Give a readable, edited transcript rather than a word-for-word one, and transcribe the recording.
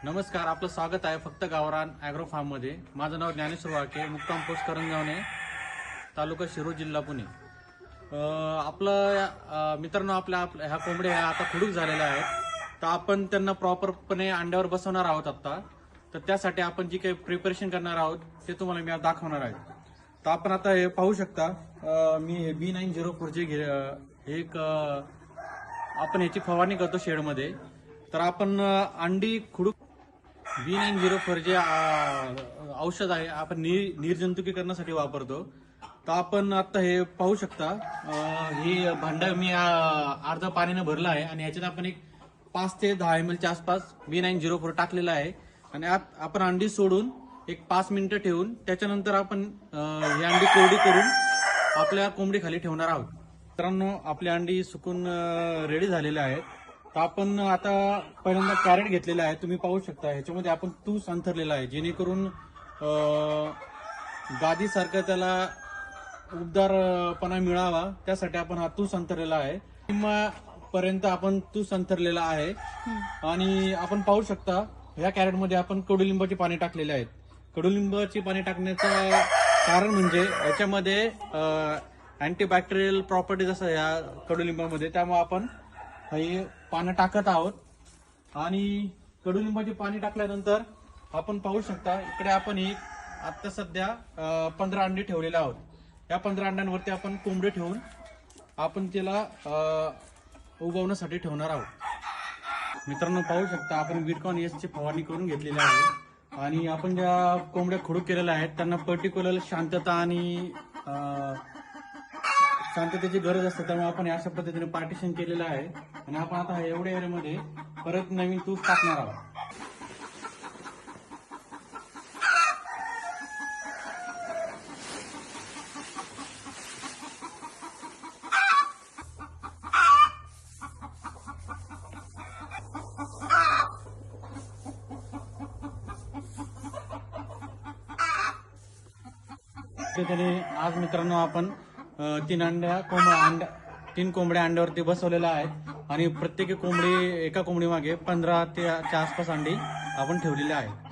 नमस्कार, आपलं स्वागत आहे फक्त गावरान ॲग्रो फार्ममध्ये। माझं नाव ज्ञानेश्वर वाळके, मुक्काम पोस्ट करंजवणे, तालुका शिरूर, जिल्हा पुणे। मित्रांनो, आपल्या ह्या कोंबड्या आता खुडूक झालेल्या आहेत, तर आपण त्यांना प्रॉपरपणे अंड्यावर बसवणार आहोत आता। तर त्यासाठी आपण जी काही प्रिपरेशन करणार आहोत ते तुम्हाला मी दाखवणार आहे। तर आपण आता हे पाहू शकता, मी B904 एक आपण याची फवारणी करतो शेडमध्ये। तर आपण अंडी खुडूक B904 जे औषध आहे आपण निर्जंतुकीकरणासाठी वापरतो। तर आपण आता हे पाहू शकता, हे भांडं मी अर्ध पाण्याने भरलं आहे आणि याच्यात आपण एक 5 ते 10 ml च्या आसपास B904 टाकलेलं आहे आणि आपण अंडी सोडून एक 5 मिनिटं ठेवून त्याच्यानंतर आपण ही अंडी कोरडी करून आपल्या कोंबडी खाली ठेवणार आहोत। मित्रांनो, आपली अंडी सुकून रेडी झालेल्या आहेत। तर आपण आता पहिल्यांदा कॅरेट घेतलेला आहे, तुम्ही पाहू शकता। ह्याच्यामध्ये आपण तूस अंथरलेला आहे, जेणेकरून गादीसारखं त्याला उबदारपणा मिळावा, त्यासाठी आपण हा तूस अंथरलेला आहे। पर्यंत आपण तूस अंथरलेला आहे आणि आपण पाहू शकता ह्या कॅरेटमध्ये आपण कडुलिंबाची पाने टाकलेले आहेत। कडुलिंबाची पाने टाकण्याचं कारण म्हणजे याच्यामध्ये अँटीबॅक्टेरियल प्रॉपर्टीज असतात या कडुलिंबामध्ये, त्यामुळे आपण हे पानं टाकत आहोत। आणि कडुलिंबाची पाणी टाकल्यानंतर आपण पाहू शकता, इकडे आपण आता सध्या 15 अंडी ठेवलेले आहोत। या 15 अंड्यांवरती आपण कोंबडे ठेवून आपण त्याला उगवण्यासाठी ठेवणार आहोत। मित्रांनो, पाहू शकता आपण विरकॉन एसची फवारणी करून घेतलेली आहे आणि आपण ज्या कोंबड्या खुडूक केलेल्या आहेत त्यांना पर्टिक्युलर शांतता आणि शांततेची गरज असते, त्यामुळे आपण अशा पद्धतीने पार्टिशन केलेलं आहे आणि आपण आता एवढ्या एरियामध्ये परत नवीन तूस टाकणार आहोत। आज मित्रांनो आपण 3 कोंबड्या अंड्यावरती बसवलेल्या आहेत आणि प्रत्येक एका कोंबडी मागे 15 ते च्या आसपास अंडी आपण ठेवलेली आहे।